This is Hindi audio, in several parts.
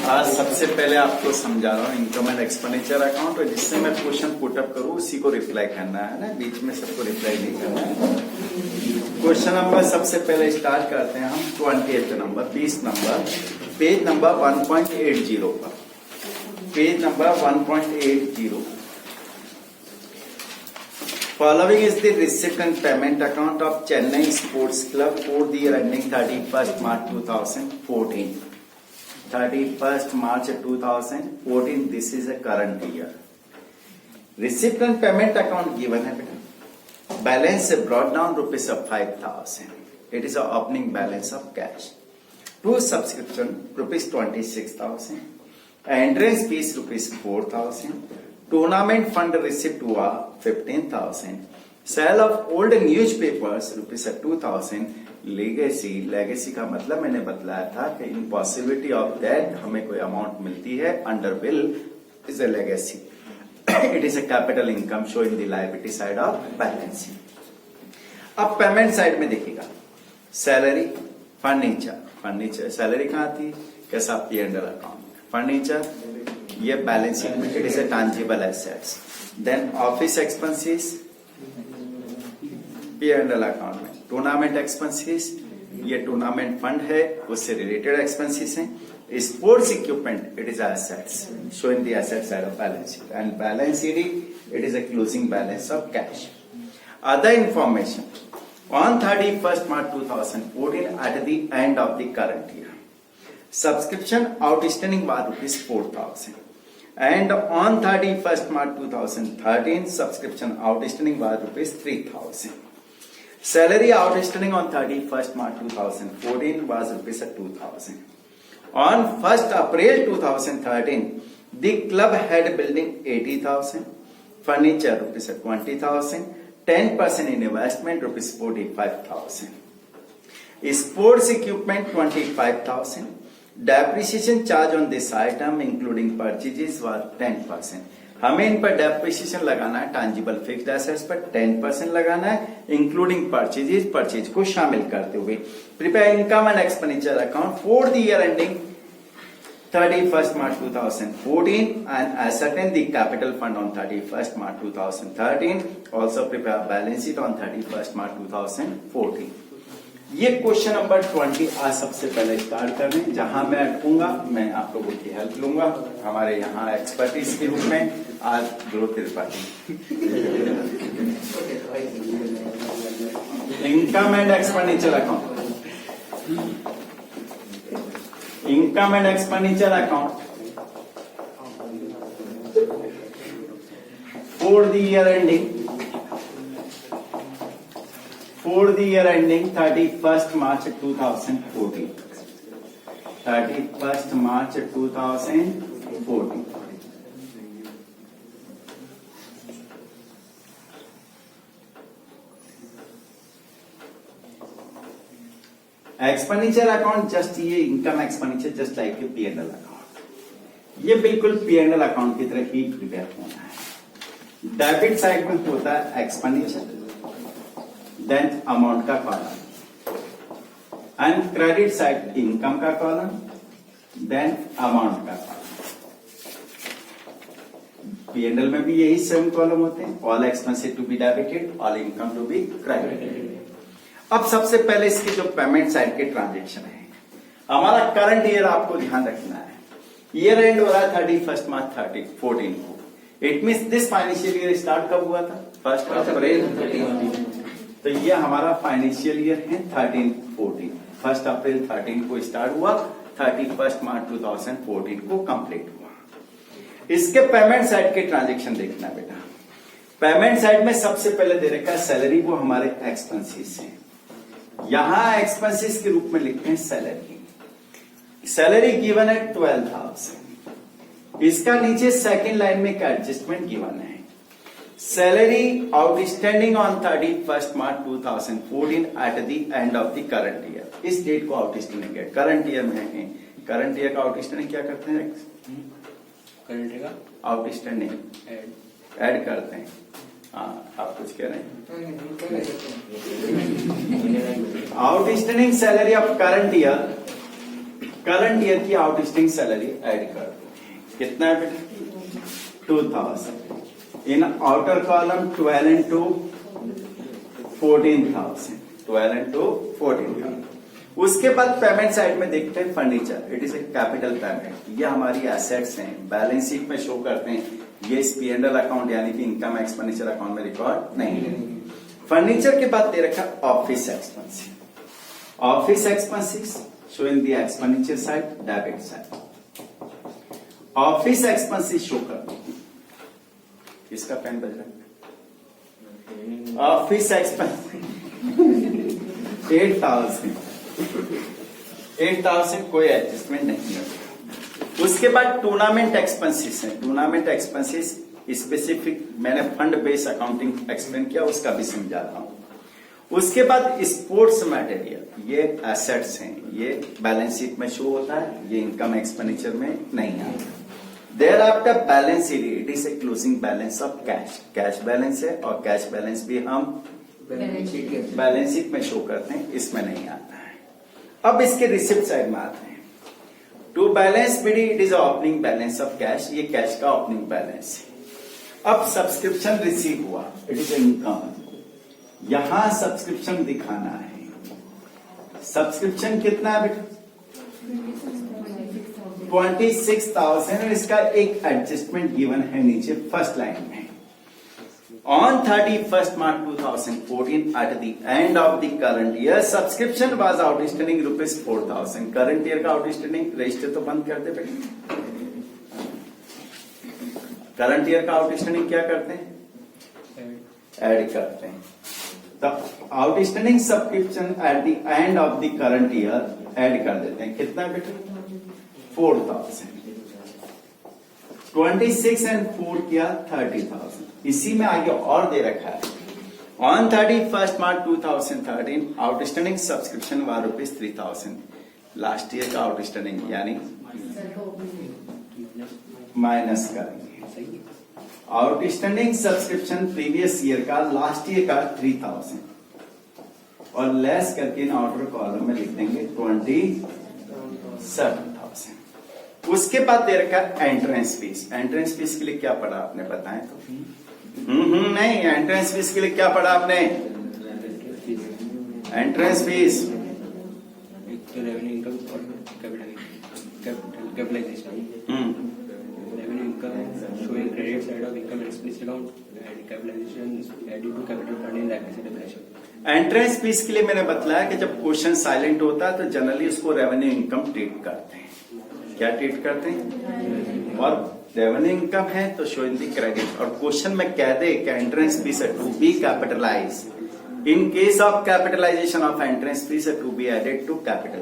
आज सबसे पहले आपको समझा रहा हूँ इनकम एंड एक्सपेंडिचर अकाउंट, और जिससे मैं क्वेश्चन पुटअप करूँ उसी को रिप्लाई करना है ना, बीच में सबको रिप्लाई नहीं करना है। क्वेश्चन नंबर सबसे पहले स्टार्ट करते हैं हम 28 नंबर 20 नंबर पेज नंबर 1.80 पर, page number 1.80। Following is the receipt and payment account of Chennai Sports Club for the year ending 31st March 2014. 31st March 2014. This is a current year. Receipt and payment account given है बेटा. Balance brought down rupees of 5,000. It is a opening balance of cash. To subscription rupees 26,000. Entrance fees rupees 4,000. Tournament fund receipt हुआ 15,000. Sale of old newspapers rupees 2,000. Legacy का मतलब मैंने बतलाया था कि इन पॉसिबिलिटी ऑफ डेट हमें कोई अमाउंट मिलती है under bill is a legacy. It is a capital income show in the liability side of balance sheet. अब पेमेंट साइड में देखिएगा सैलरी फर्नीचर सैलरी कहाँ थी कैसा P&L अकाउंट. फर्नीचर ये बैलेंस शीट में it is a tangible assets. Then office expenses P&L account में. टूर्नामेंट एक्सपेंसेस ये टूर्नामेंट फंड है उससे रिलेटेड एक्सपेंसेस हैं. Sports equipment it is assets show in the asset side of balance sheet and balance sheet it is a closing balance of cash. Other information on 31st March 2014 at the end of the current year. Subscription outstanding was rupees 4,000. And on 31st March 2013, subscription outstanding was rupees 3,000. Salary outstanding on 31st March 2014 was rupees 2,000. On 1st April 2013, the club had building 80,000, furniture rupees 20,000, 10% in investment rupees 45,000. Sports equipment 25,000. Depreciation charge on this item including purchases was 10%. हमें इन पर डेप्रिसिएशन लगाना है टैंजिबल फिक्स्ड एसेट्स पर 10% लगाना है इंक्लूडिंग परचेज को शामिल करते हुए. Prepare income and expenditure account for the year ending 31st March 2014 and ascertain the capital fund on 31st March 2013. Also prepare balance sheet on 31st March 2014. ये क्वेश्चन नंबर 20 आज सबसे पहले स्टार्ट करने जहां मैं अटकूंगा मैं आप लोगों की हेल्प लूंगा हमारे यहाँ एक्सपर्टीज के रूप में आज Dhruv Tripathi. Income and expenditure account income and expenditure account for the year ending 31st March 2014. 31st March 2014. Expenditure account just ये income expenditure just like P&L account. ये बिल्कुल P&L अकाउंट की तरह ही प्रिपेयर होना है. डेबिट साइड में होता है एक्सपेंडिचर देन अमाउंट का column and credit side income का कॉलम देन अमाउंट का कॉलम. P&L में भी यही सेम कॉलम होते हैं. All expenses to be debited all income to be credited. अब सबसे पहले इसके जो पेमेंट साइड के ट्रांजेक्शन है हमारा करंट ईयर आपको ध्यान रखना है. ईयर एंड हो रहा है 31st March 2014 को. It means this financial year start कब हुआ था 1st अप्रैल. तो ये हमारा फाइनेंशियल ईयर है 13-14. 1st अप्रैल 13 को स्टार्ट हुआ 31st March 2014 को कंप्लीट हुआ. इसके पेमेंट साइड के ट्रांजेक्शन देखना बेटा. पेमेंट साइड में सबसे पहले दे रखा है सैलरी वो हमारे एक्सपेंसेस हैं. यहां एक्सपेंसेस के रूप में लिखते हैं सैलरी गिवन है 12,000. इसका नीचे सेकंड लाइन में एक एडजस्टमेंट गिवन है salary outstanding on 31st March 2014 eight the end of the current year. इस डेट को आउटस्टैंडिंग है करंट ईयर में है. करंट ईयर का आउटस्टैंडिंग क्या करते हैं करंट ईयर का आउटस्टैंडिंग ऐड करते हैं. आप कुछ कह रहे हैं outstanding salary of current year current year की आउटस्टैंडिंग सैलरी ऐड कर दो। कितना है बेटा? 2000। इन आउटर कॉलम 12 into 14,000, 12 into 14,000। उसके बाद पेमेंट साइड में देखते हैं furniture. It is a capital payment. ये हमारी एसेट्स हैं, बैलेंस शीट में शो करते हैं। ये P&L अकाउंट यानी कि इनकम एक्सपेंडिचर अकाउंट में रिकॉर्ड नहीं है। फर्नीचर के बाद दे रखा office expenses. Office expenses show in the expenditure side, debit side. Office expenses show करते हैं। किसका पेन बज रहा है? ऑफिस एक्सपेंसिस 8,000 कोई एडजस्टमेंट नहीं है। उसके बाद टूर्नामेंट एक्सपेंसिस है। टूर्नामेंट एक्सपेंसिस स्पेसिफिक मैंने फंड बेस्ड अकाउंटिंग एक्सप्लेन किया, उसका भी समझाता हूं। उसके बाद स्पोर्ट्स मटेरियल, ये एसेट्स हैं, ये बैलेंस शीट में शो होता है, ये इनकम एक्सपेंडिचर में नहीं आता। Thereafter balance sheet it is a closing balance of cash. Cash balance है और कैश बैलेंस भी हम बैलेंस शीट में शो करते हैं, इसमें नहीं आता है। अब इसके रिसिप्ट साइड में आते हैं। To balance BD it is opening balance of cash, ये कैश का ओपनिंग बैलेंस है। अब सब्सक्रिप्शन रिसीव हुआ, इट इज इनकम। यहां सब्सक्रिप्शन दिखाना है। सब्सक्रिप्शन कितना है बेटा? 26,000। इसका एक एडजस्टमेंट गिवन है नीचे फर्स्ट लाइन में। On 31st March 2014, at the end of the current year, subscription was outstanding rupees 4,000. Current year का outstanding रजिस्टर तो बंद कर दे बेटा। करंट ईयर का आउटस्टैंडिंग क्या करते हैं? ऐड करते हैं। The outstanding subscription eight the end of the current year add कर देते हैं। कितना बेटा? 4,000। 26 and 4 किया 30,000। इसी में आगे और दे रखा है। On 31st March 2013 outstanding subscription व रुपीज 3,000। लास्ट ईयर का आउटस्टैंडिंग यानी माइनस करेंगे। आउटस्टैंडिंग सब्सक्रिप्शन प्रीवियस ईयर का, लास्ट ईयर का 3,000 और लेस करके इन आउटर कॉलम में लिख देंगे 27,000। उसके बाद दे रखा एंट्रेंस फीस। एंट्रेंस फीस के लिए क्या पढ़ा आपने बताएं तो? नहीं, एंट्रेंस फीस के लिए क्या पढ़ा आपने? एंट्रेंस फीस रेवेन्यू इनकम और capitalisation. Revenue income showing credit side of income expense account and capitalisation added to capital fund in acceptation. Entrance fees के लिए मैंने बताया कि जब क्वेश्चन साइलेंट होता है तो जनरली उसको रेवेन्यू इनकम ट्रीट करते हैं। क्या ट्रीट करते हैं? और रेवेन्यू इनकम है तो शो इन द क्रेडिट। और क्वेश्चन में कह दे कि एंट्रेंस फीस है to be capitalize. In case of capitalization of entrance fees है to be added to capital.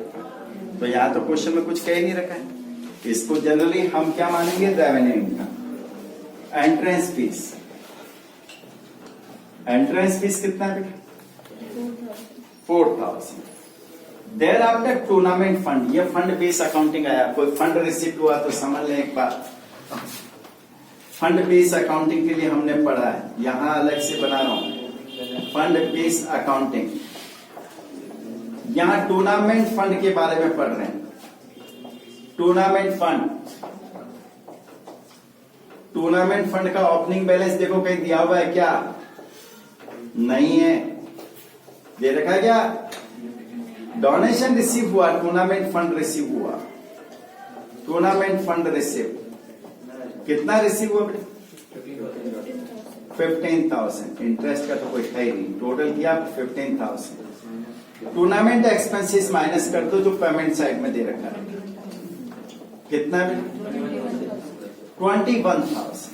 तो यहां तो क्वेश्चन में कुछ कह ही नहीं रखा है। इसको जनरली हम क्या मानेंगे? Revenue income. Entrance fees, entrance fees कितना है बेटा? 4,000। देयर आफ्टर टूर्नामेंट फंड, ये फंड बेस अकाउंटिंग आया। कोई फंड रिसीव हुआ तो समझ लें एक बार। फंड बेस अकाउंटिंग के लिए हमने पढ़ा है, यहां अलग से बना रहा हूं। फंड बेस अकाउंटिंग, यहां टूर्नामेंट फंड के बारे में पढ़ रहे हैं। टूर्नामेंट फंड, टूर्नामेंट फंड का ओपनिंग बैलेंस देखो कहीं दिया हुआ है क्या? नहीं है। दे रखा है क्या? डोनेशन रिसीव हुआ, टूर्नामेंट फंड रिसीव हुआ। टूर्नामेंट फंड रिसीव कितना रिसीव हुआ? 15,000। इंटरेस्ट का तो कोई है ही नहीं। टोटल किया 15,000। टूर्नामेंट एक्सपेंसेस माइनस कर दो जो पेमेंट साइड में दे रखा है। कितना? 21,000।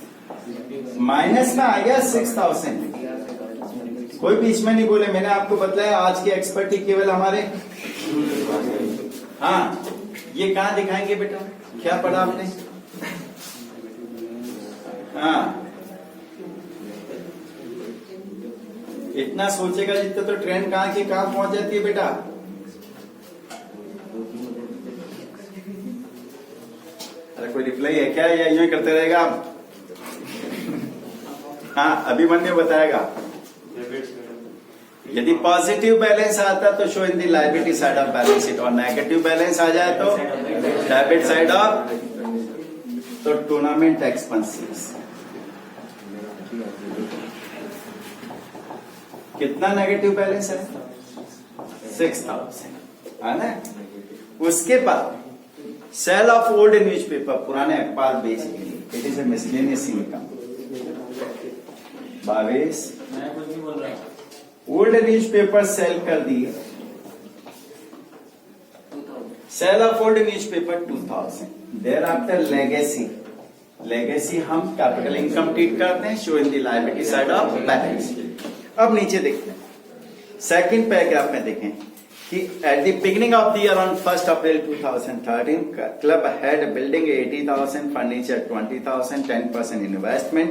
माइनस में आ गया 6,000। कोई बीच में नहीं बोले। मैंने आपको बताया आज के एक्सपर्ट ही केवल हमारे। हाँ, ये कहां दिखाएंगे बेटा? क्या पढ़ा आपने? हाँ, इतना सोचेगा जितना तो ट्रेन कहां की कहां पहुंच जाती है बेटा। अरे कोई रिप्लाई है क्या या यूं ही करते रहेगा आप? हाँ, अभिमन्यु बताएगा। यदि पॉजिटिव बैलेंस आता तो show in the liability side of balance sheet, और नेगेटिव बैलेंस आ जाए तो डेबिट साइड ऑफ, तो टूर्नामेंट एक्सपेंसेस। कितना नेगेटिव बैलेंस है? 6,000 है ना। उसके बाद सेल ऑफ ओल्ड न्यूज़पेपर, पुराने अखबार बेच दिए, it is a miscellaneous income. 22 old newspaper sale कर दिए, sale of old newspaper 2000। Thereafter legacy, legacy हम कैपिटल इनकम ट्रीट करते हैं, show in the liability side of balance. अब नीचे देखते हैं सेकंड पैराग्राफ में, देखें कि at the beginning of the year on 1 April 2013 club had building 80,000, furniture 20,000, 10% investment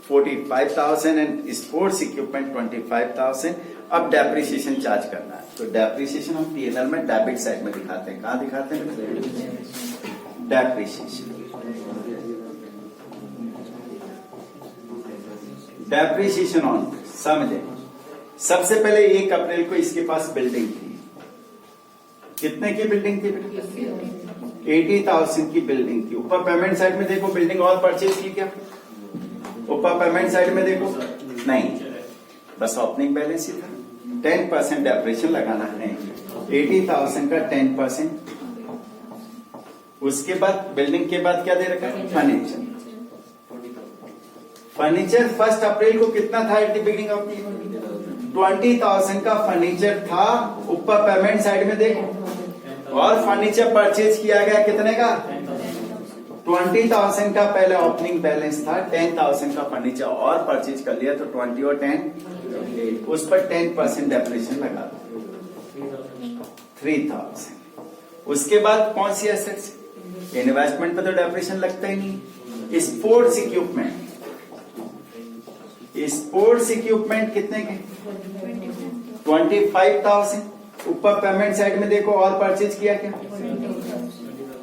45,000 and sports equipment 25,000। अब डेप्रिसिएशन चार्ज करना है, तो डेप्रिसिएशन हम पीएनएल में डेबिट साइड में दिखाते हैं। कहां दिखाते हैं? डेप्रिसिएशन। डेप्रिसिएशन ऑन, समझे, सबसे पहले 1 अप्रैल को इसके पास बिल्डिंग थी। कितने की बिल्डिंग थी? 80,000 की बिल्डिंग थी। ऊपर पेमेंट साइड में देखो, बिल्डिंग और परचेज की क्या? ऊपर पेमेंट साइड में देखो, नहीं, बस ओपनिंग बैलेंस ही था। 10% डेप्रिसिएशन लगाना है, 80,000 का 10%। उसके बाद बिल्डिंग के बाद क्या दे रखा है? फर्नीचर। फर्नीचर 1 अप्रैल को कितना था eight the beginning of the year? 20,000 का फर्नीचर था। ऊपर पेमेंट साइड में देखो, और फर्नीचर परचेज किया गया कितने का? 20,000 का पहले ओपनिंग बैलेंस था, 10,000 का फर्नीचर और परचेज कर लिया, तो 20 और 10, उस पर 10% डेप्रिसिएशन लगा दो, 3,000। उसके बाद कौन सी एसेट्स? इन्वेस्टमेंट पे तो डेप्रिसिएशन लगता ही नहीं। स्पोर्ट्स इक्विपमेंट, स्पोर्ट्स इक्विपमेंट कितने के? 25,000। ऊपर पेमेंट साइड में देखो, और परचेज किया क्या?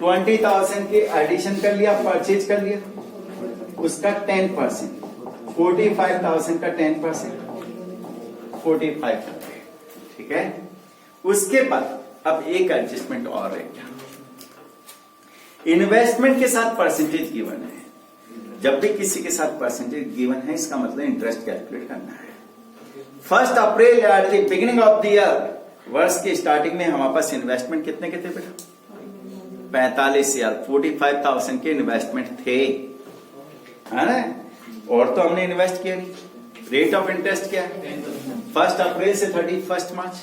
20,000 के एडिशन कर लिया, परचेज कर लिया, उसका 10%, 45,000 का 10%, 45,000, ठीक है। उसके बाद अब एक एडजस्टमेंट और है, इन्वेस्टमेंट के साथ परसेंटेज गिवन है। जब भी किसी के साथ परसेंटेज गिवन है, इसका मतलब इंटरेस्ट कैलकुलेट करना है। 1 April at the beginning of the year, वर्ष के स्टार्टिंग में हमारे पास इन्वेस्टमेंट कितने के थे बेटा? 45,000, 45,000 के इन्वेस्टमेंट थे, है ना। और तो हमने इन्वेस्ट किया नहीं। रेट ऑफ इंटरेस्ट क्या है? 1 अप्रैल से 31 मार्च,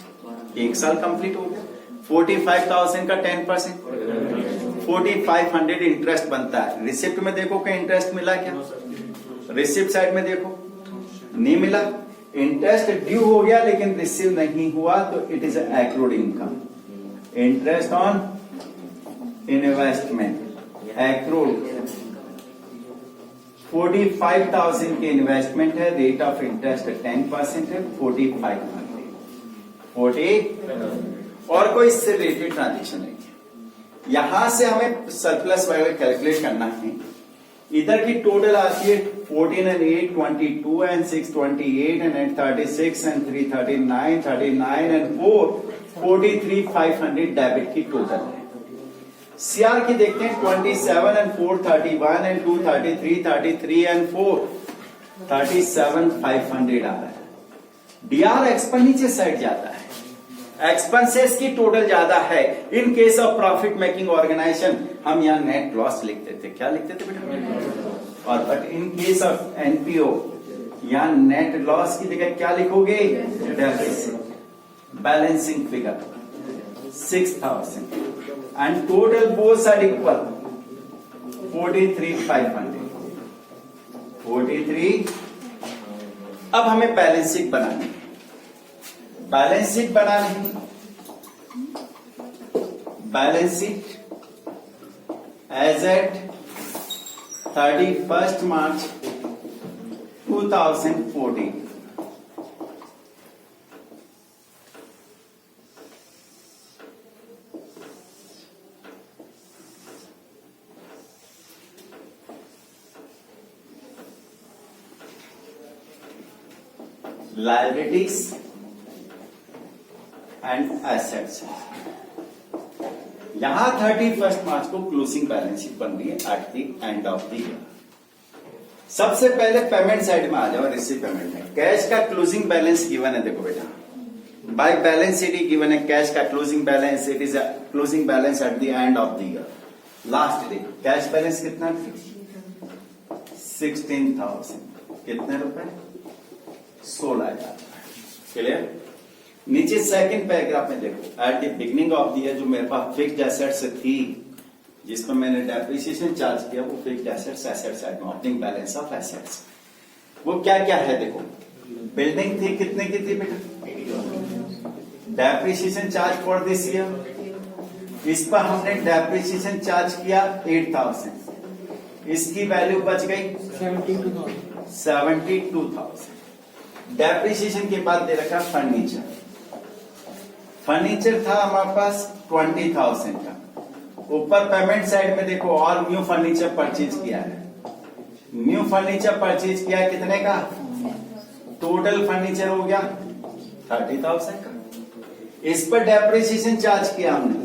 1 साल कंप्लीट हो गया। 45,000 का 10%, 4,500 इंटरेस्ट बनता है। रिसिप्ट में देखो क्या इंटरेस्ट मिला क्या? रिसिप्ट साइड में देखो, नहीं मिला। इंटरेस्ट ड्यू हो गया लेकिन रिसीव नहीं हुआ, तो it is accrued income. Interest on investment accrued. 45,000 के इन्वेस्टमेंट है, रेट ऑफ इंटरेस्ट 10% है, 4,500, 40। और कोई इससे रिलेटेड ट्रांजेक्शन नहीं है। यहां से हमें सरप्लस वगैरह कैलकुलेट करना है। इधर की टोटल आती है 14 and 8 22 and 6 28 and 8 36 and 3 39 39 and 4 43,500 debit की टोटल है। सीआर की देखते हैं 27 and 4 31 and 2 33 33 and 4 37,500 आ रहा है। डीआर एक्सपेंडिचर साइड जाता है, एक्सपेंसेस की टोटल ज्यादा है। In case of profit making organisation हम यहाँ नेट लॉस लिखते थे। क्या लिखते थे बेटा? और but in case of NPO यहाँ नेट लॉस की जगह क्या लिखोगे? Deficit. Balancing figure 6,000 and total both side equal 43,500, 43। अब हमें बैलेंस शीट बनानी है। बैलेंस शीट बनानी है, balance sheet as at 31 March 2014। liabilities and assets है। यहां 31 मार्च को क्लोजिंग बैलेंस शीट बन रही है at the end of the year. सबसे पहले पेमेंट साइड में आ जाओ, रिसीव पेमेंट में कैश का क्लोजिंग बैलेंस गिवन है। देखो बेटा, by balance sheet he given है कैश का closing balance, it is closing balance at the end of the year. Last day cash balance कितना? 16,000। कितने रुपए? 16,000। क्लियर? नीचे सेकंड पैराग्राफ में देखो, eight the beginning of the year जो मेरे पास फिक्स्ड एसेट्स थी जिसमें मैंने डेप्रिसिएशन चार्ज किया, वो फिक्स्ड एसेट्स, एसेट साइड में ओपनिंग बैलेंस ऑफ एसेट्स। वो क्या क्या है देखो, बिल्डिंग थी, कितने की थी बेटा? Depreciation charge for this year, इस पर हमने डेप्रिसिएशन चार्ज किया 8,000, इसकी वैल्यू बच गई 72,000। डेप्रिसिएशन के बाद दे रखा फर्नीचर, फर्नीचर था हमारे पास 20,000 का। ऊपर पेमेंट साइड में देखो और न्यू फर्नीचर परचेज किया है, न्यू फर्नीचर परचेज किया है कितने का? टोटल फर्नीचर हो गया 30,000 का। इस पर डेप्रिसिएशन चार्ज किया हमने,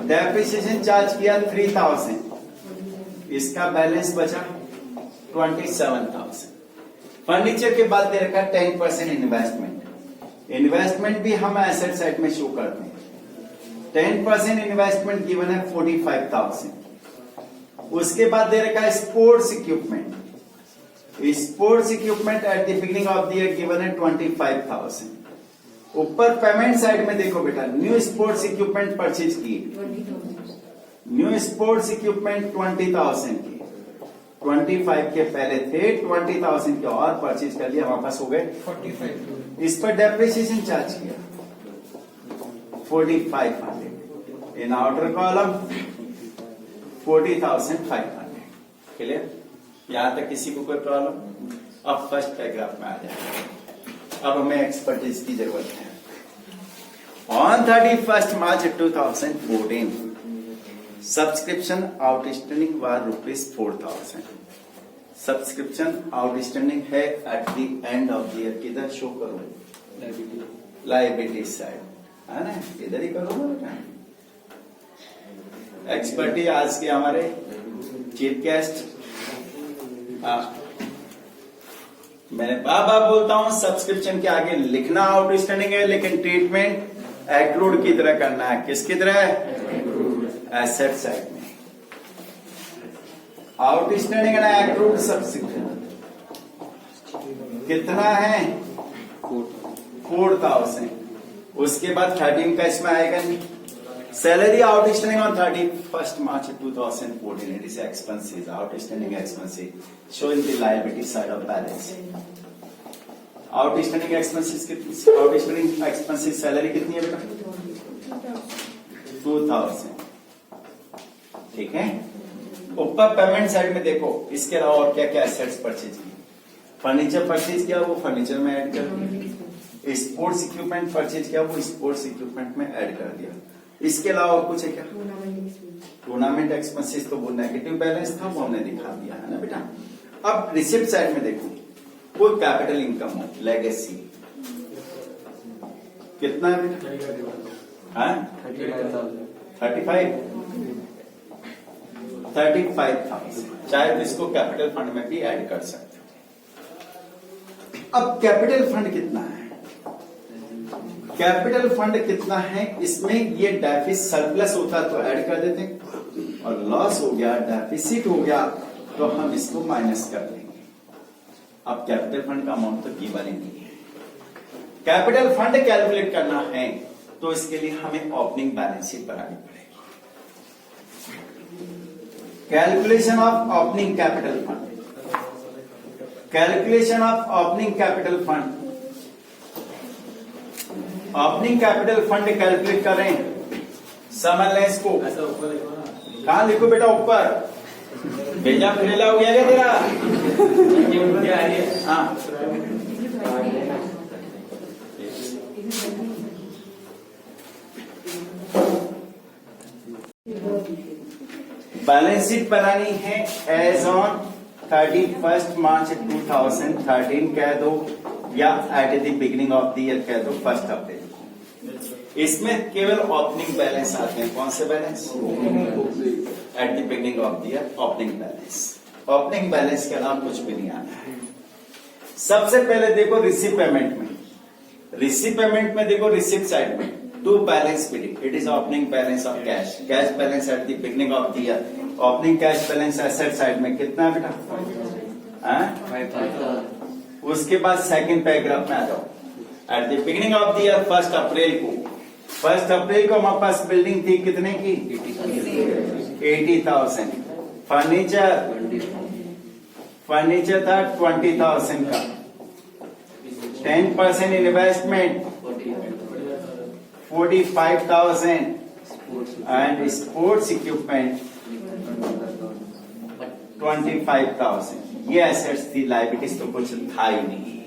डेप्रिसिएशन चार्ज किया 3,000, इसका बैलेंस बचा 27,000। फर्नीचर के बाद दे रखा 10% इन्वेस्टमेंट, इन्वेस्टमेंट भी हम एसेट साइड में शो करते हैं। 10% इन्वेस्टमेंट गिवन है 45,000। उसके बाद दे रखा है sports equipment, sports equipment at the beginning of the year given है 25,000। ऊपर पेमेंट साइड में देखो बेटा, न्यू स्पोर्ट्स इक्विपमेंट परचेज किए, न्यू स्पोर्ट्स इक्विपमेंट 20,000 की, 25 के पहले थे, 20,000 के और परचेज कर लिया, हमारे पास हो गए 45। इस पर डेप्रिसिएशन चार्ज किया 4,500, इन आउटर कॉलम 40,500। क्लियर? यहां तक किसी को कोई प्रॉब्लम? अब फर्स्ट पैराग्राफ में आ जाए। अब हमें एक्सपर्टीज की जरूरत है। On 31 March 2014 subscription outstanding was ₹4,000। Subscription outstanding है at the end of the year. किधर शो करो? लाइबिलिटी साइड है ना, इधर ही करो ना बेटा। एक्सपर्टी आज के हमारे चीफ गेस्ट, मैंने बार बार बोलता हूं सब्सक्रिप्शन के आगे लिखना आउटस्टैंडिंग है, लेकिन ट्रीटमेंट एक्रूड की तरह करना है। किसकी तरह? एसेट साइड में आउटस्टैंडिंग एंड एक्रूड सब्सक्रिप्शन कितना है? 4,000। उसके बाद 13 का इसमें आएगा नहीं। Salary outstanding on 31 March 2014, it is expenses, outstanding expenses show in the liability side of balance. Outstanding expenses कितनी? आउटस्टैंडिंग एक्सपेंसेस सैलरी कितनी है बेटा? 2,000। ठीक है। ऊपर पेमेंट साइड में देखो, इसके अलावा और क्या क्या एसेट्स परचेज की? फर्नीचर परचेज किया, वो फर्नीचर में ऐड कर दिया। स्पोर्ट्स इक्विपमेंट परचेज किया, वो स्पोर्ट्स इक्विपमेंट में ऐड कर दिया। इसके अलावा और कुछ है क्या? टूर्नामेंट एक्सपेंसेस तो वो नेगेटिव बैलेंस था, वो हमने दिखा दिया है ना बेटा। अब रिसिप्ट साइड में देखो, कोई कैपिटल इनकम हो, लेगेसी कितना है बेटा? 35,000, चाहे तो इसको कैपिटल फंड में भी ऐड कर सकते हो। अब कैपिटल फंड कितना है? कैपिटल फंड कितना है? इसमें ये डेफिसिट सरप्लस होता तो ऐड कर देते, और लॉस हो गया, डेफिसिट हो गया तो हम इसको माइनस कर देंगे। अब कैपिटल फंड का अमाउंट तो गिवन ही नहीं है। कैपिटल फंड कैलकुलेट करना है तो इसके लिए हमें ओपनिंग बैलेंस शीट बनानी पड़ेगी। Calculation of opening capital fund, calculation of opening capital fund. Opening capital fund calculate कर रहे हैं, समझ लें इसको। कहां लिखो बेटा? ऊपर भेजा फैला हो गया क्या तेरा? हाँ, बैलेंस शीट बनानी है एज ऑन 31 मार्च 2013 कह दो, या eight the beginning of the year कह दो, फर्स्ट ऑफ द इसमें केवल ओपनिंग बैलेंस आते हैं। कौन से balance? At the beginning of the year opening balance. Opening balance के अलावा कुछ भी नहीं आना है। सबसे पहले देखो रिसीव पेमेंट में, रिसीव पेमेंट में देखो रिसिप्ट साइड में to balance bidding, it is opening balance of cash, cash balance at the beginning of the year, opening cash balance asset side में कितना बेटा? उसके बाद सेकंड पैराग्राफ में आ जाओ। Eight the beginning of the year 1 अप्रैल को हमारे पास बिल्डिंग थी कितने की? 80,000। फर्नीचर था 20,000 का। 10% इन्वेस्टमेंट 45,000 एंड स्पोर्ट्स इक्विपमेंट 25,000। ये एसेट्स थी। लाइबिलिटीज तो कुछ था ही नहीं।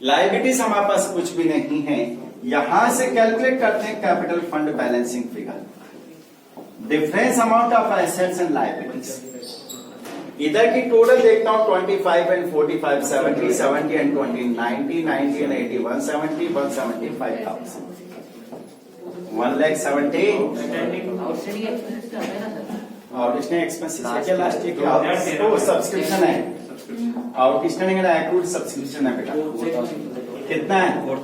लाइबिलिटीज हमारे पास कुछ भी नहीं है। यहां से कैलकुलेट करते हैं capital fund balancing figure, difference amount of assets and liabilities. इधर की टोटल देखता हूं 25 and 45, 70, 70 and 20, 90, 90 and 80, 170, 175,000, 1,70,000। Outstanding expenses क्या लास्ट ईयर क्या? सब्सक्रिप्शन है, आउटस्टैंडिंग एंड एक्रूड सब्सक्रिप्शन है बेटा। कितना है?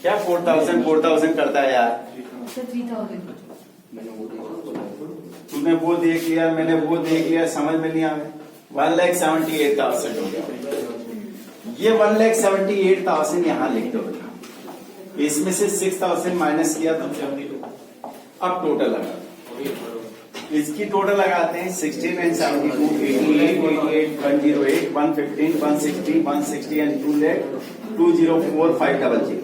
क्या 4,000 करता है यार? 3,000। तूने वो देख लिया, मैंने वो देख लिया, समझ में नहीं आ रहा। 1,78,000 हो गया। ये 1,78,000 यहाँ लिख दो बेटा। इसमें से 6,000 माइनस किया तो अब टोटल लगा। इसकी टोटल लगाते हैं 16 एंड 72, 88, 88, 108, 115, 160, 160 एंड 2,04,500।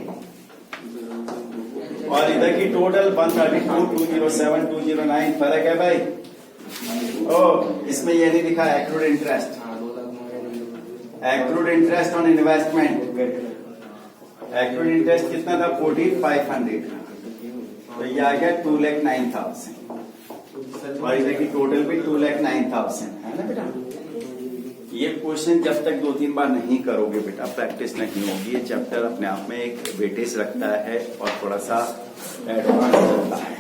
और इधर की टोटल 132, 207, 209। फर्क है भाई। ओ इसमें ये नहीं लिखा accrued interest, accrued interest on investment. Accrued interest कितना था? 4,500। तो ये आ गया 2,09,000। और इधर की टोटल भी 2,09,000 है ना बेटा। ये क्वेश्चन जब तक 2-3 बार नहीं करोगे बेटा, प्रैक्टिस नहीं होगी। ये चैप्टर अपने आप में एक वेटेज रखता है और थोड़ा सा एडवांस होता है।